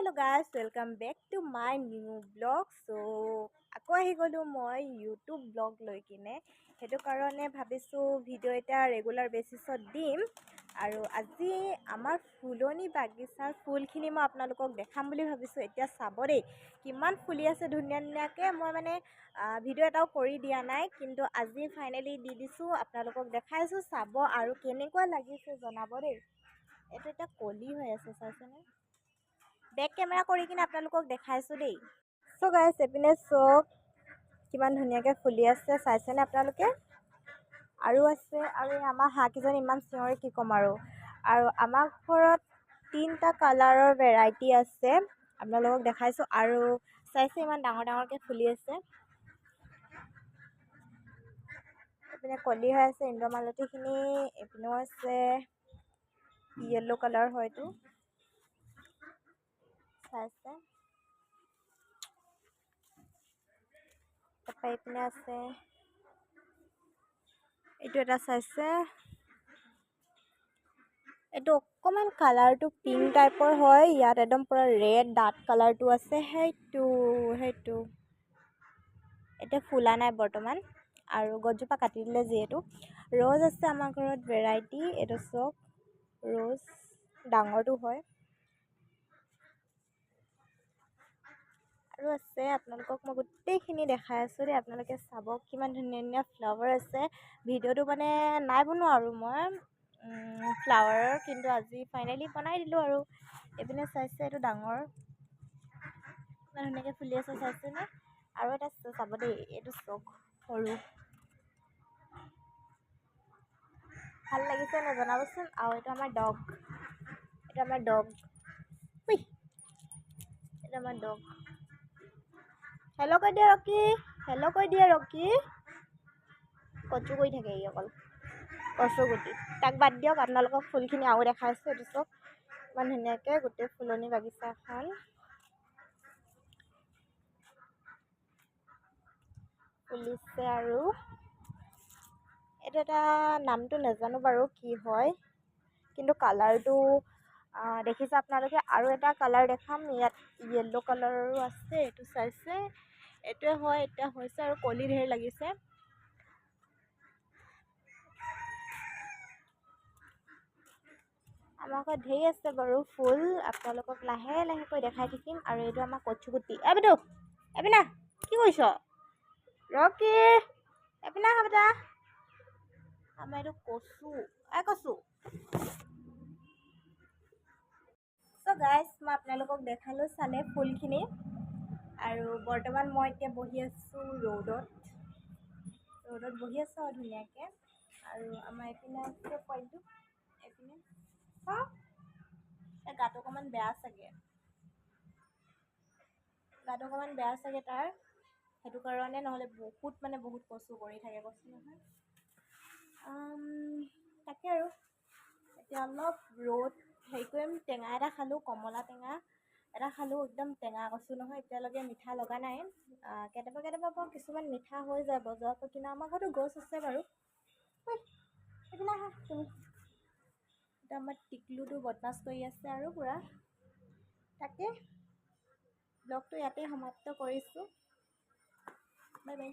Hello guys, welcome back to my new vlog. So আকৌ আহি গ'লো মই YouTube vlog লৈ কিনে সেইটো কাৰণে ভাবিছোঁ ভিডিঅ' এটা ৰেগুলাৰ বেচিছত দিম আৰু আজি আমাৰ ফুলনি বাগিচাৰ ফুলখিনি মই আপোনালোকক দেখাম বুলি ভাবিছোঁ। এতিয়া চাব দেই কিমান ফুলি আছে ধুনীয়া ধুনীয়াকৈ। মই মানে ভিডিঅ' এটাও কৰি দিয়া নাই, কিন্তু আজি ফাইনেলি দি দিছোঁ, আপোনালোকক দেখাইছোঁ। চাব আৰু কেনেকুৱা লাগিছে জনাব দেই। এইটো এটা কলি হৈ আছে চাইছেনে? বেক কেমেৰা কৰি কিনে আপোনালোকক দেখাইছোঁ দেই। চ' গাইছ এইপিনে চক কিমান ধুনীয়াকৈ ফুলি আছে চাইছেনে আপোনালোকে? আৰু আছে, আৰু আমাৰ হাঁহকেইজনী ইমান চিঞৰে কি ক'ম আৰু আমাৰ ঘৰত 3টা কালাৰৰ ভেৰাইটি আছে, আপোনালোকক দেখাইছোঁ। আৰু চাইছে ইমান ডাঙৰ ডাঙৰকৈ ফুলি আছে। এইপিনে কলি হৈ আছে ইন্দ্ৰমালতীখিনি, এইপিনেও আছে য়েল্লো কালাৰ হয়তো চাইছে। তাৰপৰা এইপিনে আছে এইটো এটা চাইছে, এইটো অকণমান কালাৰটো পিংক টাইপৰ হয়, ইয়াত একদম পূৰা ৰেড ডাৰ্ক কালাৰটো আছে। সেইটো এতিয়া ফুলা নাই বৰ্তমান, আৰু গছজোপা কাটি দিলে যিহেতু। ৰ'জ আছে আমাৰ ঘৰত ভেৰাইটি, এইটো চক ৰ'জ ডাঙৰটো হয়। আৰু আছে, আপোনালোকক মই গোটেইখিনি দেখাই আছোঁ দেই, আপোনালোকে চাব কিমান ধুনীয়া ধুনীয়া ফ্লাৱাৰ আছে। ভিডিঅ'টো মানে নাই বনোৱা আৰু মই ফ্লাৱাৰৰ, কিন্তু আজি ফাইনেলি বনাই দিলোঁ। আৰু এইপিনে চাইছে এইটো ডাঙৰ ইমান ধুনীয়াকৈ ফুলি আছে চাইছেনে? আৰু এটা চাব দেই, এইটো চক সৰু, ভাল লাগিছে নে জনাবচোন। আৰু এইটো আমাৰ ডগ, এইটো আমাৰ ডগ হেল্ল' কৈ দিয়ে ৰকি, হেল্ল' কৈ দিয়ে ৰকি। কচু কৰি থাকে ই, অকল কচু গুটি। তাক বাদ দিয়ক, আপোনালোকক ফুলখিনি আৰু দেখাইছোঁ। এইটো চব ইমান ধুনীয়াকৈ গোটেই ফুলনি বাগিচাখন ফুলিছে। আৰু এইটো এটা নামটো নাজানো বাৰু কি হয়, কিন্তু কালাৰটো দেখিছে আপোনালোকে। আৰু এটা কালাৰ দেখাম, ইয়াত য়েল্লো কালাৰৰো আছে, এইটো চাইছে, এইটোৱে হয় এতিয়া হৈছে, আৰু কলি ঢেৰ লাগিছে। আমাৰ ঘৰত ঢেৰ আছে বাৰু ফুল, আপোনালোকক লাহে লাহেকৈ দেখাই থাকিম। আৰু এইটো আমাৰ কচুগুটি। বাইদেউ এপিনা কি কৰিছ? ৰকি এপিনা বেটা, আমাৰ এইটো কচু কচু। চ' গাইজ মই আপোনালোকক দেখালোঁ চালে ফুলখিনি। আৰু বৰ্তমান মই এতিয়া বহি আছোঁ ৰ'দত বহি আছোঁ আৰু ধুনীয়াকৈ। আৰু আমাৰ এইপিনে আছে পোৱালিটো, এইপিনে গাটো অকণমান বেয়া চাগে, তাৰ সেইটো কাৰণে, নহ'লে বহুত কচু কৰি থাকে, কচু নহয়। তাকে আৰু এতিয়া অলপ ৰ'দ হেৰি কৰিম। টেঙা এটা খালোঁ, কমলা টেঙা এটা খালোঁ, একদম টেঙা কচু নহয়, এতিয়ালৈকে মিঠা লগা নাই। কেতিয়াবা বাৰু কিছুমান মিঠা হৈ যায় বজাৰৰ পৰা কিনা, আমাৰ ঘৰতো গছ আছে বাৰু। সেইবিলাক এতিয়া আমাৰ টিকলুটো বদমাছ কৰি আছে আৰু পূৰা। তাকে ব্লগটো ইয়াতে সমাপ্ত কৰিছোঁ, বাই বাই।